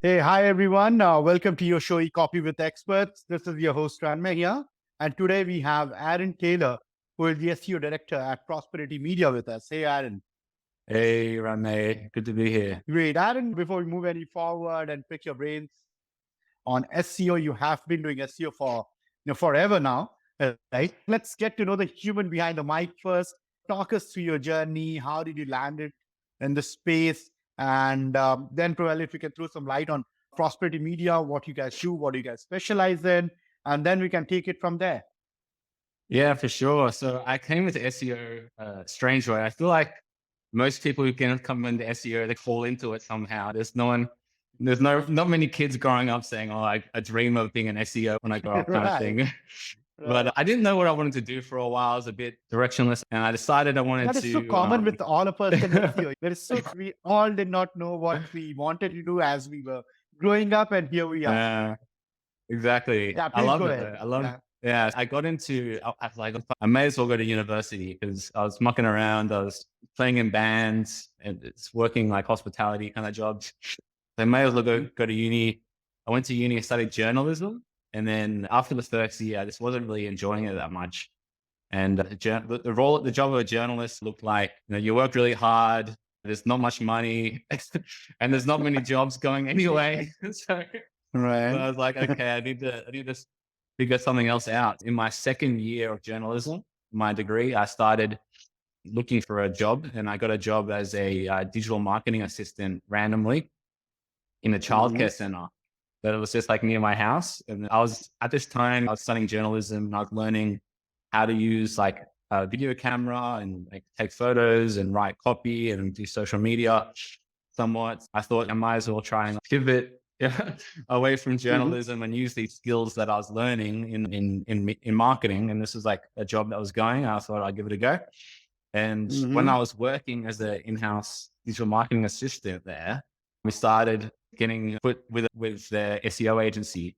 Hey, hi everyone. Welcome to your show, Copy with Experts. This is your host, Ranmay here. And today we have Aaron Taylor, who is the SEO Director at Prosperity Media with us. Hey, Aaron. Hey, Ranmay. Good to be here. Great. Aaron, before we move any forward and pick your brains on SEO, you have been doing SEO for forever now, right? Let's get to know the human behind the mic first. Talk us through your journey. How did you land it in the space? And then probably if you can throw some light on Prosperity Media, what you guys do, what you guys specialize in, and then we can take it from there. Yeah, for sure. So I came into SEO strange way. I feel like most people who can come into SEO, they fall into it somehow. Not many kids growing up saying, "Oh, I dream of being an SEO when I grow up," kind of Right. thing. But I didn't know what I wanted to do for a while. I was a bit directionless, and I decided I wanted That is so to. common with all of us in SEO. We all did not know what we wanted to do as we were growing up, and here we are. Yeah, exactly. Yeah, I please go loved it ahead. though. I loved. Yeah. Yeah, I got into. I was like, I may as well go to university because I was mucking around. I was playing in bands and it's working like hospitality kind of jobs. So I may as well go to uni. I went to uni and studied journalism, and then after the first year, I just wasn't really enjoying it that much. And the job of a journalist looked like you work really hard. There's not much money, and there's not many jobs going anyway. So Right. I was like, okay, I need to figure something else out. In my second year of journalism, my degree, I started looking for a job, and I got a job as a digital marketing assistant randomly in a Mhm. childcare center that was just like near my house. And I was at this time I was studying journalism, and I was learning how to use like a video camera and like take photos and write copy and do social media somewhat. I thought I might as well try and pivot away from Mhm. journalism and use these skills that I was learning in marketing. And this was like a job that was going. I thought I'd give it a go. And when Mhm. I was working as an in-house digital marketing assistant there, we started getting put with the SEO agency.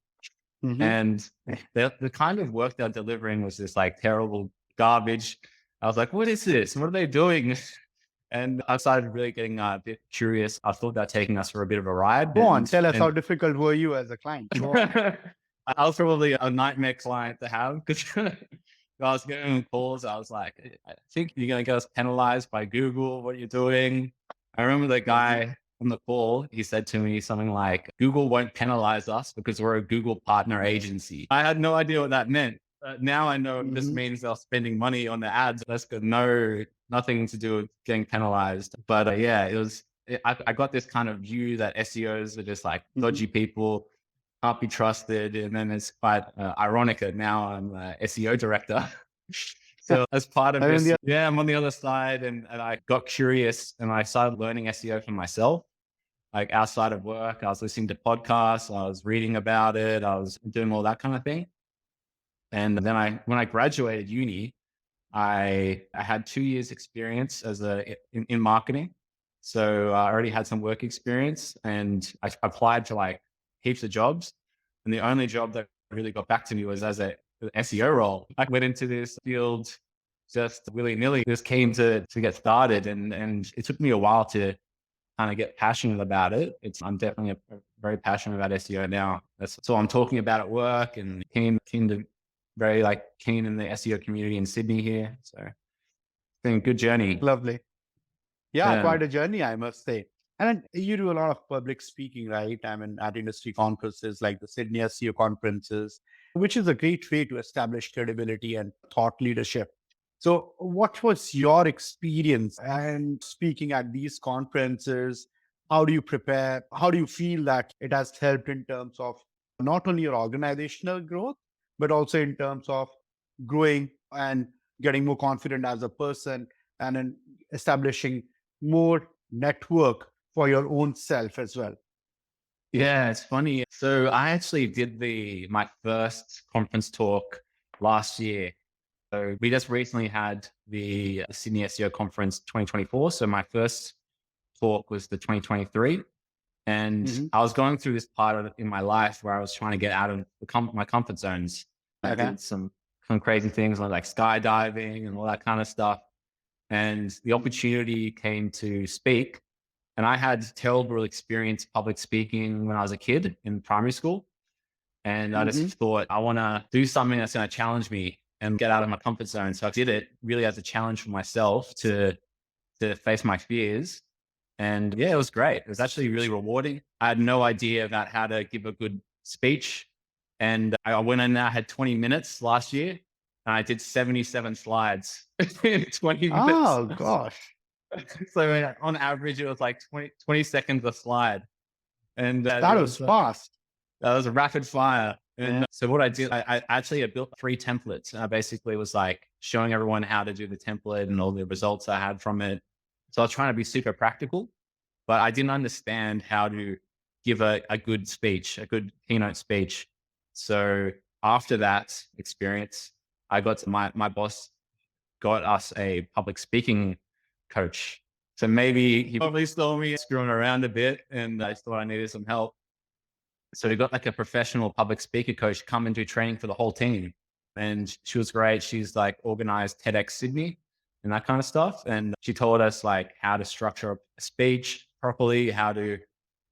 Mhm. And the kind of work they're delivering was this like terrible garbage. I was like, what is this? What are they doing? And I started really getting a bit curious. I thought they're taking us for a bit of a ride. Go on. And Tell us how and difficult were you as a client? Go on. I was probably a nightmare client to have because I was getting calls. I was like, I think you're going to get us penalized by Google. What are you doing? I remember the Mhm. guy on the call, he said to me something like, Google won't penalize us because we're a Google partner agency. I had no idea what that meant. Now I know this Mhm. means they're spending money on the ads. That's got nothing to do with getting penalized. But yeah, I got this kind of view that SEOs are just like Mhm. dodgy people, can't be trusted. And then it's quite ironic that now I'm a SEO director. So as part of And then this, the yeah, I'm on the other side, and I got curious and I started learning SEO for myself. Like outside of work, I was listening to podcasts, I was reading about it, I was doing all that kind of thing. And then when I graduated uni, I had 2 years experience in marketing. So I already had some work experience, and I applied to like heaps of jobs. And the only job that really got back to me was as a an SEO role. I went into this field just willy nilly, just keen to get started, and it took me a while to kind of get passionate about it. I'm definitely very passionate about SEO now. That's so I'm talking about at work and keen to very like keen in the SEO community in Sydney here. So it's been a good journey. lovely. Yeah, Yeah. quite a journey, I must say. And then you do a lot of public speaking, right? I mean, at industry conferences like the Sydney SEO conferences, which is a great way to establish credibility and thought leadership. So, what was your experience and speaking at these conferences? How do you prepare? How do you feel that it has helped in terms of not only your organizational growth, but also in terms of growing and getting more confident as a person and in establishing more network for your own self as well? Yeah, it's funny. So I actually did my first conference talk last year. So we just recently had the Sydney SEO conference 2024. So my first talk was the 2023. And Hmm. I was going through this part in my life where I was trying to get out of my comfort zones. I Okay. did some crazy things like skydiving and all that kind of stuff. And the opportunity came to speak And I had terrible experience public speaking when I was a kid in primary school. And I just Hmm. thought, I want to do something that's going to challenge me and get out of my comfort zone. So I did it really as a challenge for myself to face my fears. And yeah, it was great. It was actually really rewarding. I had no idea about how to give a good speech. And I went in there, I had 20 minutes last year, and I did 77 slides in 20 minutes. Oh gosh, So on average, it was like 20 seconds a slide. And that was fast. that was a rapid fire. Yeah. And so what I did, I built 3 templates. I basically was like showing everyone how to do the template and all the results I had from it. So I was trying to be super practical, but I didn't understand how to give a good speech, a good keynote speech. So after that experience, I got to my boss got us a public speaking coach. So maybe he probably saw me screwing around a bit and I thought I needed some help. So we got like a professional public speaker coach come and do training for the whole team. And she was great. She's like organized TEDx Sydney and that kind of stuff. And she told us like how to structure a speech properly, how to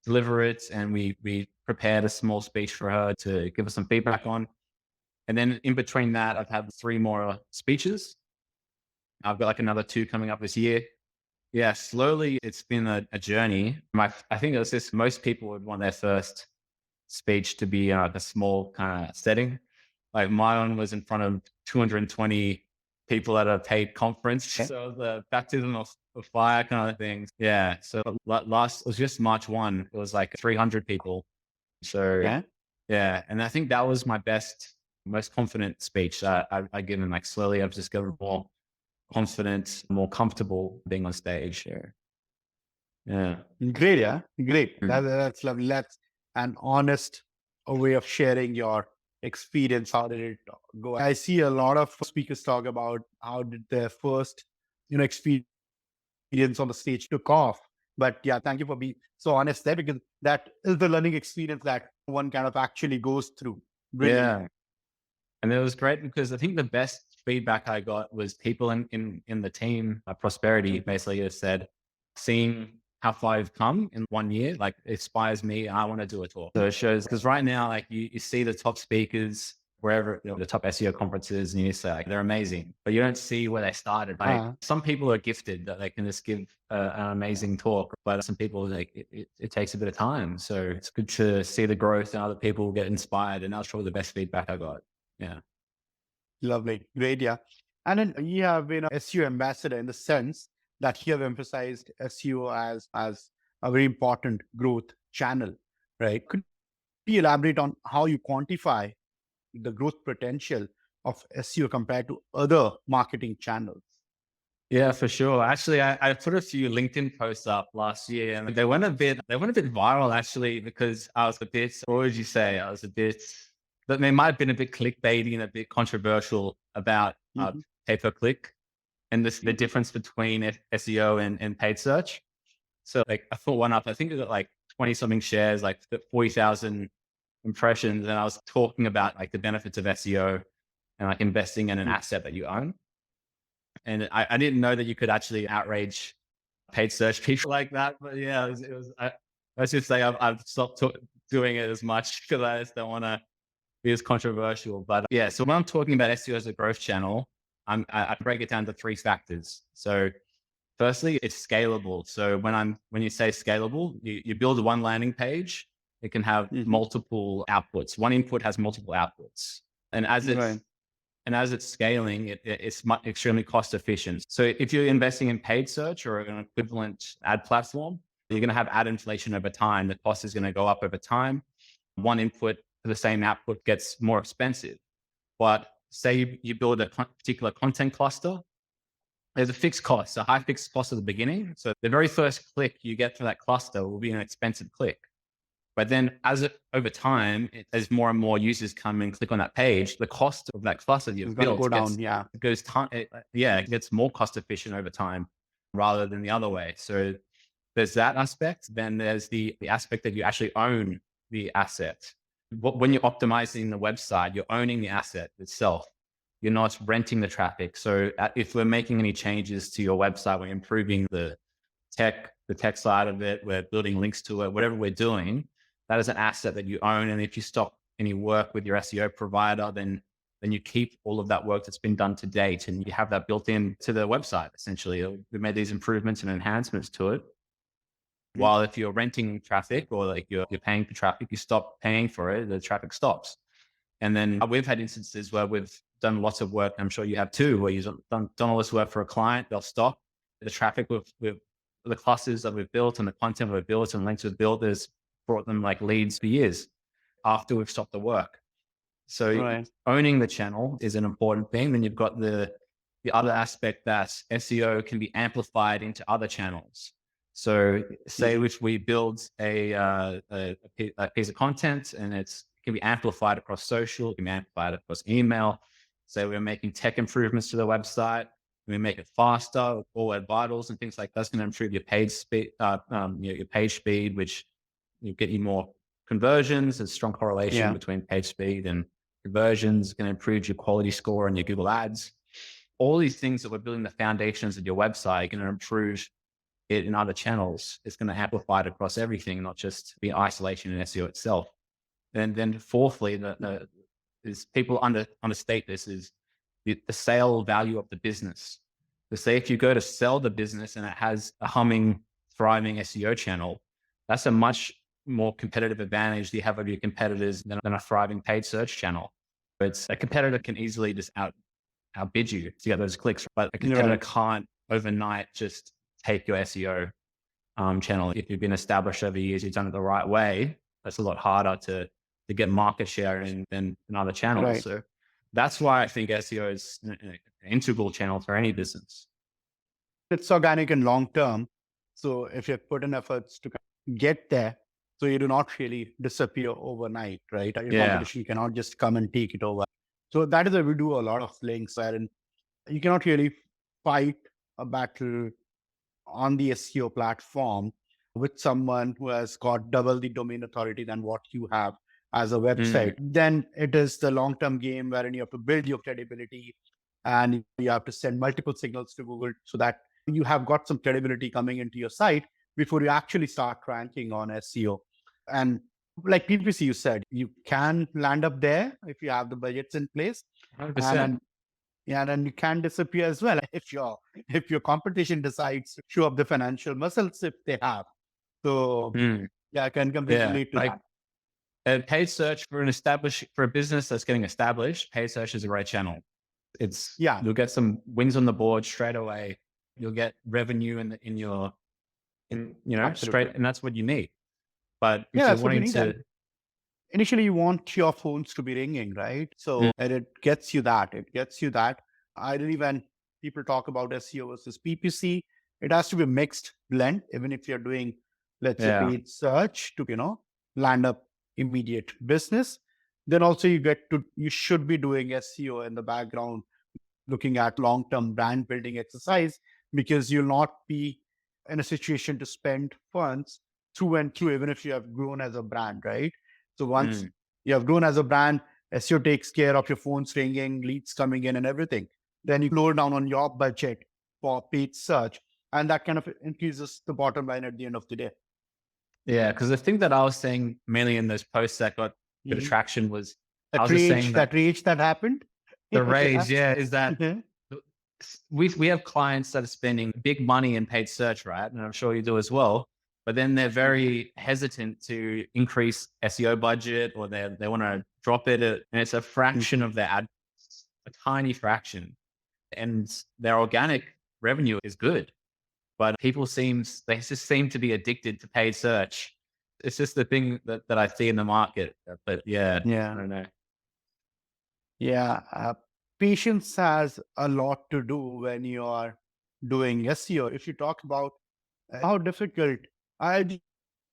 deliver it. And we prepared a small speech for her to give us some feedback on. And then in between that, I've had 3 more speeches. I've got like another 2 coming up this year. Yeah, slowly it's been a journey. I think it was just most people would want their first speech to be like a small kind of setting. Like my one was in front of 220 people at a paid conference. Okay. So it was a baptism of fire kind of thing. Yeah. So last, it was just March 1. It was like 300 people. So Yeah. yeah. And I think that was my best, most confident speech that I given. Like slowly I've just gotten more confident, more comfortable being on stage. Yeah. Great. Yeah. Great. Mm. That's lovely. That's an honest way of sharing your experience. How did it go? I see a lot of speakers talk about how did their first, experience on the stage took off. But yeah, thank you for being so honest there, because that is the learning experience that one kind of actually goes through. Brilliant. Yeah. And it was great because I think the best feedback I got was people in the team, Prosperity, basically just said, seeing how far you've come in 1 year, like inspires me. I want to do a talk. So it shows, because right now, like you see the top speakers wherever, the top SEO conferences, and you say like they're amazing, but you don't see where they started. Like some people are gifted that they can just give an amazing talk, but some people like it takes a bit of time. So it's good to see the growth and other people get inspired. And that's probably the best feedback I got. Yeah. Lovely. Great. Yeah. And then you have been a SEO ambassador in the sense that you have emphasized SEO as a very important growth channel, right? Could you elaborate on how you quantify the growth potential of SEO compared to other marketing channels? Yeah, for sure. Actually, I put a few LinkedIn posts up last year and they went a bit viral actually, because I was a bit, what would you say? I was a bit, that they might have been a bit clickbaity and a bit controversial about Mhm. pay-per-click and the difference between SEO and paid search. So like I put one up, I think it got like 20 something shares, like 40,000 impressions. And I was talking about like the benefits of SEO and like investing in an asset that you own. And I didn't know that you could actually outrage paid search people like that. But yeah, I should say I've stopped doing it as much because I just don't want to be as controversial. But yeah, so when I'm talking about SEO as a growth channel, I break it down to 3 factors. So firstly, it's scalable. So when you say scalable, you build one landing page, it can have Mhm. multiple outputs. One input has multiple outputs. And as it's Right. and as it's scaling, it's extremely cost efficient. So if you're investing in paid search or an equivalent ad platform, you're going to have ad inflation over time. The cost is going to go up over time. One input for the same output gets more expensive. But say you build a particular content cluster, there's a fixed cost, a high fixed cost at the beginning. So the very first click you get for that cluster will be an expensive click. But then over time, as more and more users come and click on that page, the cost of that cluster It's you've going to go built down. Yeah. it gets more cost efficient over time rather than the other way. So there's that aspect. Then there's the aspect that you actually own the asset. When you're optimizing the website, you're owning the asset itself. You're not renting the traffic. So if we're making any changes to your website, we're improving the the tech side of it, we're building links to it, whatever we're doing, that is an asset that you own. And if you stop any work with your SEO provider, then you keep all of that work that's been done to date and you have that built in to the website. Essentially, we made these improvements and enhancements to it. Mhm. While if you're renting traffic or like you're paying for traffic, you stop paying for it, the traffic stops. And then we've had instances where we've done lots of work. I'm sure you have too, where you've done all this work for a client, they'll stop the traffic with the clusters that we've built and the content we've built and links we've built has brought them like leads for years after we've stopped the work. So Right. owning the channel is an important thing. Then you've got the other aspect that SEO can be amplified into other channels. So say Mhm. if we build a piece of content and it can be amplified across social, it can be amplified across email. Say we're making tech improvements to the website, we make it faster, all add vitals and things like that's going to improve your page speed, your page speed, which will get you more conversions. There's strong correlation Yeah. between page speed and conversions, going to improve your quality score on your Google Ads. All these things that we're building the foundations of your website are going to improve it in other channels. It's going to amplify it across everything, not just be isolation in SEO itself. And then fourthly, is people understate this is the sale value of the business. To say if you go to sell the business and it has a humming, thriving SEO channel, that's a much more competitive advantage that you have over your competitors than a thriving paid search channel. But a competitor can easily just outbid you to get those clicks, but a You're competitor right. can't overnight just take your SEO channel. If you've been established over years, you've done it the right way, that's a lot harder to get market share in than other channels. Right. So that's why I think SEO is an integral channel for any business. It's organic and long term. So if you put in efforts to get there, so you do not really disappear overnight, right? Your Yeah. competition cannot just come and take it over. So that is why we do a lot of links wherein you cannot really fight a battle on the SEO platform with someone who has got double the domain authority than what you have as a Mm. website. Then it is the long term game wherein you have to build your credibility and you have to send multiple signals to Google so that you have got some credibility coming into your site before you actually start ranking on SEO. And like PPC, you said, you can land up there if you have the budgets in place. And 100%. then yeah, and you can disappear as well if your competition decides to show up the financial muscles if they have. So Mm. yeah, I can completely Yeah. relate to Like that. paid search for a business that's getting established, paid search is a great channel. Yeah, You'll get some wins on the board straight away. You'll get revenue straight, absolutely. and that's what you need. But Yeah, if you're that's what you wanting need. And to, initially, you want your phones to be ringing, right? Mm. So and it gets you that. It gets you that. Ideally, when people talk about SEO versus PPC, it has to be a mixed blend. Even if you're doing, let's say, yeah, paid search to land up immediate business, then also you should be doing SEO in the background looking at long-term brand building exercise because you'll not be in a situation to spend funds through and through, even if you have grown as a brand, right? So once Mm. you have grown as a brand, SEO takes care of your phones ringing, leads coming in and everything. Then you lower down on your budget for paid search. And that kind of increases the bottom line at the end of the day. Yeah. Because the thing that I was saying mainly in those posts that got good Mhm. attraction was I That was just rage, saying that that rage that happened. the Yeah. rage, yeah, is that we have clients that are spending big money in paid search, right? And I'm sure you do as well. But then they're very hesitant to increase SEO budget or they want to drop it. And it's a fraction of their ad, a tiny fraction. And their organic revenue is good. But they just seem to be addicted to paid search. It's just the thing that I see in the market. But yeah, I Yeah. don't know. Yeah, patience has a lot to do when you are doing SEO. If you talk about how difficult,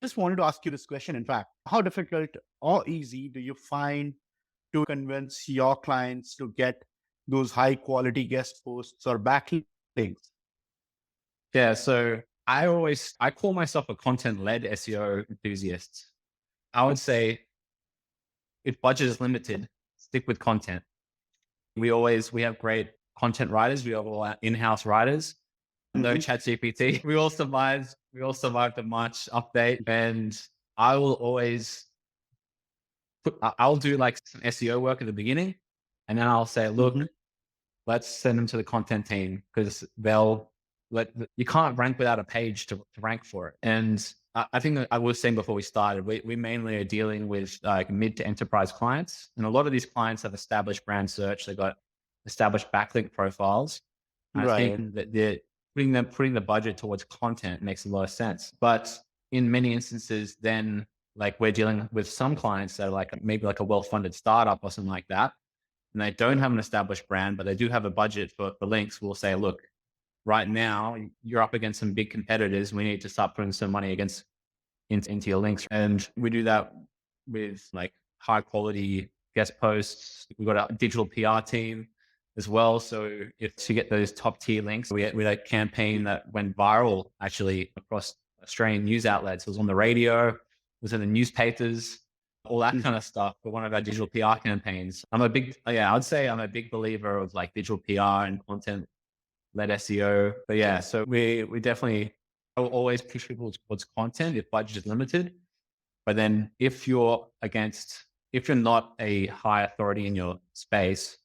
just wanted to ask you this question. In fact, how difficult or easy do you find to convince your clients to get those high quality guest posts or backlinks? Yeah, so I call myself a content-led SEO enthusiast. I would say if budget is limited, stick with content. We have great content writers. We have all our in-house writers. no Mhm. chat GPT. We all survived the March update, and I will always I'll do like some SEO work at the beginning, and then I'll say, look, Mhm. let's send them to the content team because they'll you can't rank without a page to rank for it. And I think that I was saying before we started, we mainly are dealing with like mid to enterprise clients. And a lot of these clients have established brand search. They've got established backlink profiles. And I Right. think that they're putting the budget towards content makes a lot of sense. But in many instances, then like we're dealing with some clients that are like maybe like a well-funded startup or something like that, and they don't have an established brand, but they do have a budget for links, we'll say, look, right now you're up against some big competitors. We need to start putting some money into your links. And we do that with like high quality guest posts. We've got a digital PR team as well. So if to get those top tier links, we had a campaign that went viral actually across Australian news outlets. It was on the radio, it was in the newspapers, all that Mhm. kind of stuff for one of our digital PR campaigns. I'd say I'm a big believer of like digital PR and content led SEO. But yeah, so we definitely, I will always push people towards content if budget is limited. But then if you're not a high authority in your space,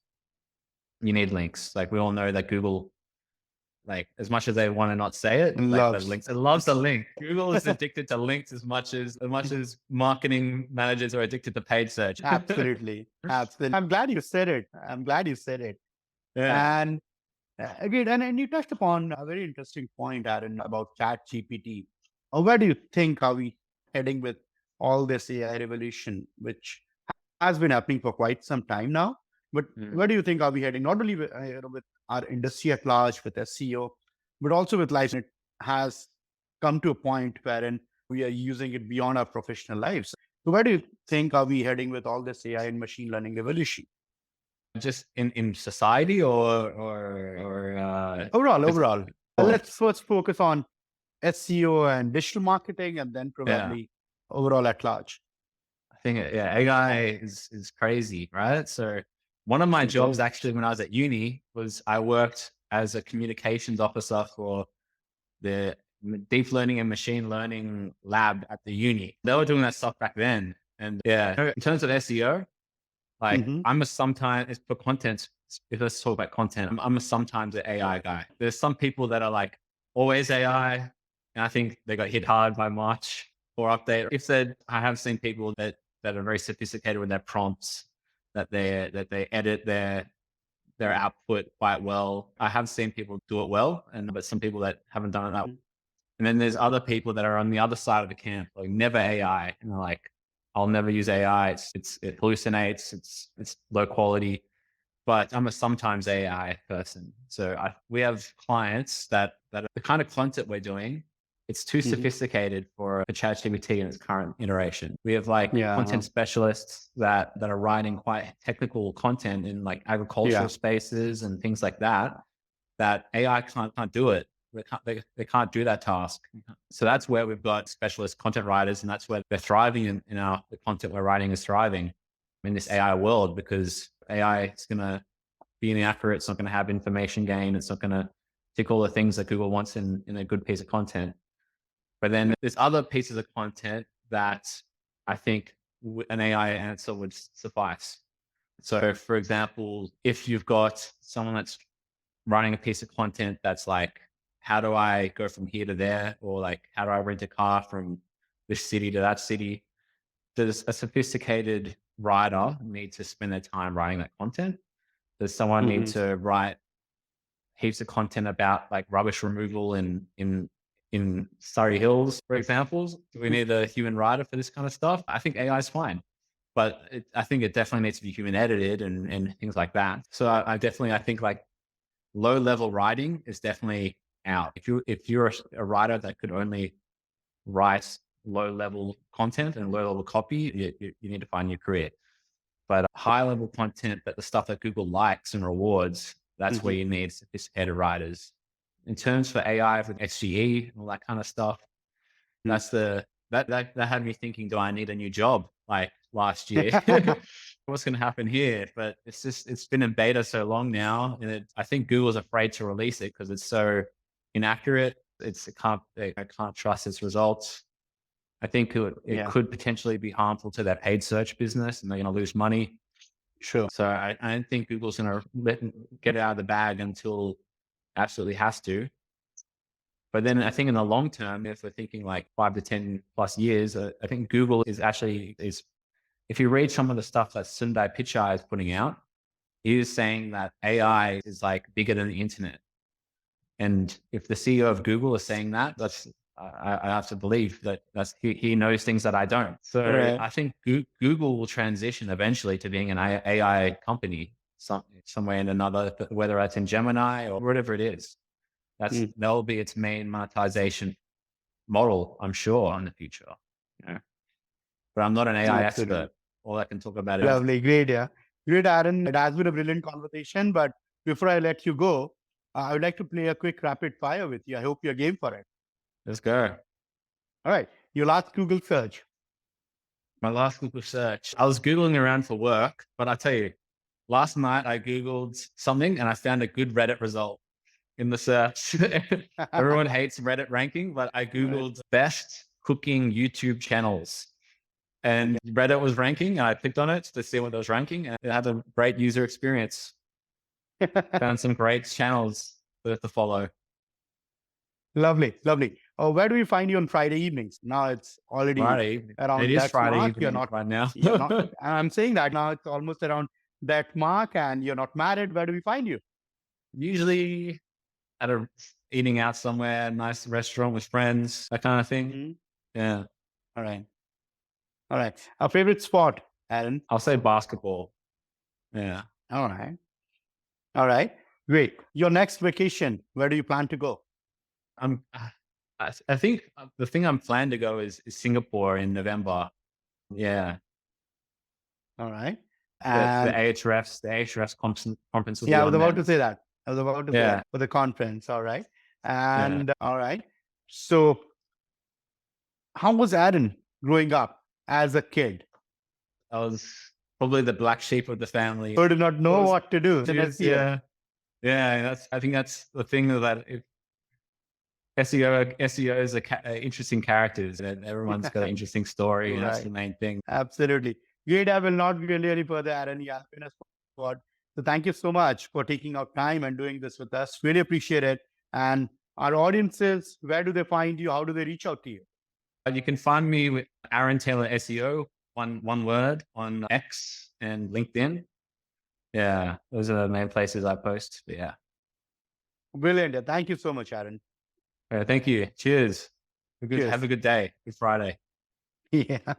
you need links. Like we all know that Google, like as much as they want to not say it, like the Loves. links, it loves the link. Google is addicted to links as much as marketing managers are addicted to paid search. Absolutely. Absolutely. I'm glad you said it. I'm glad you said it. Yeah. And again, and you touched upon a very interesting point, Aaron, about Chat GPT. Where do you think are we heading with all this AI revolution, which has been happening for quite some time now? But Mm. where do you think are we heading? Not only with, with our industry at large, with SEO, but also with life. It has come to a point wherein we are using it beyond our professional lives. So where do you think are we heading with all this AI and machine learning revolution? Just in society or Overall, just overall. Let's first focus on SEO and digital marketing, and then yeah. probably overall at large. I think yeah, AI is crazy, right? So one of my It jobs is. actually when I was at uni was I worked as a communications officer for the deep learning and machine learning lab at the uni. They were doing that stuff back then. And yeah, in terms of SEO, like Hmm. I'm a sometimes it's for content. If let's talk about content, I'm a sometimes an AI guy. There's some people that are like always AI, and I think they got hit hard by March or update. If said, I have seen people that are very sophisticated with their prompts, that they edit their output quite well. I have seen people do it well, but some people that haven't done it that. And then there's other people that are on the other side of the camp, like never AI, and they're like, I'll never use AI. It hallucinates. It's low quality. But I'm a sometimes AI person. So we have clients that are the kind of content we're doing. It's too Hmm. sophisticated for a ChatGPT in its current iteration. We have like Yeah. content specialists that are writing quite technical content in like agricultural Yeah. spaces and things like that. That AI can't do it. They can't do that task. So that's where we've got specialist content writers, and that's where they're thriving in the content we're writing is thriving in this AI world because AI is going to be inaccurate. It's not going to have information gain. It's not going to tick all the things that Google wants in a good piece of content. But then there's other pieces of content that I think an AI answer would suffice. So, for example, if you've got someone that's running a piece of content that's like, how do I go from here to there? Or like, how do I rent a car from this city to that city? Does a sophisticated writer need to spend their time writing that content? Does someone need Hmm. to write heaps of content about like rubbish removal in Surry Hills, for example? Do we need a human writer for this kind of stuff? I think AI is fine, but I think it definitely needs to be human edited and things like that. So I think like low level writing is definitely out. If you're a writer that could only write low level content and low level copy, you need to find your career. But high level content, that the stuff that Google likes and rewards, that's where Hmm. you need sophisticated writers. In terms for AI with SGE and all that kind of stuff, that's that had me thinking, do I need a new job like last year? What's going to happen here? But it's been in beta so long now, and I think Google's afraid to release it because it's so inaccurate. I can't trust its results. I think it Yeah, could potentially be harmful to their paid search business, and they're going to lose money. sure. So I don't think Google's going to get it out of the bag until absolutely has to. But then I think in the long term, if we're thinking like 5 to 10 plus years, I think Google is if you read some of the stuff that Sundar Pichai is putting out, he is saying that AI is like bigger than the internet. And if the CEO of Google is saying that, I have to believe that he knows things that I don't. So Right. I think Google will transition eventually to being an AI company, some way in another, whether it's in Gemini or whatever it is. Mm, That'll be its main monetization model, I'm sure, in the future. You know? But I'm not an AI expert. absolutely. All I can talk about is Lovely. Great. Yeah. Great, Aaron. It has been a brilliant conversation. But before I let you go, I would like to play a quick rapid fire with you. I hope you're game for it. let's go. All right. Your last Google search. My last Google search. I was Googling around for work, but I tell you, last night I Googled something and I found a good Reddit result in the search. Everyone hates Reddit ranking, but I Right. Googled best cooking YouTube channels. And Reddit was ranking, and I clicked on it to see what it was ranking, and it had a great user experience. Found some great channels to follow. Lovely. Lovely. Where do we find you on Friday evenings? Now it's already Friday evening. It around is that Friday mark. evening right now. You're not, and I'm saying that now it's almost around that mark and you're not married. Where do we find you? Usually at a eating out somewhere, nice restaurant with friends, that kind of thing. Mhm. Yeah. All right. All right. Our favorite sport, Aaron. I'll say basketball. Yeah. All right. All right. Great. Your next vacation, where do you plan to go? I'm I think the thing I'm planning to go is Singapore in November. Yeah. All right. The And AHREF's conference will be yeah, I was on about to then. say that. I was about to say Yeah. that for the conference. All right. Yeah. And all right. So, how was Aaron growing up as a kid? I was probably the black sheep of the family. Who did not What know was what to do in Cheers, SEO? yeah. Yeah, I think that's the thing that if SEOs are interesting characters and everyone's got an interesting story, and that's the Right. main thing. Absolutely. Great. I will not go any further, Aaron. Yeah, been a sport. So thank you so much for taking out time and doing this with us. Really appreciate it. And our audiences, where do they find you? How do they reach out to you? You can find me with Aaron Taylor SEO, one word, on X and LinkedIn. Yeah, those are the main places I post. But yeah. Brilliant. Thank you so much, Aaron. Thank you. Cheers. Have Cheers. a good day. Good Friday. Yeah.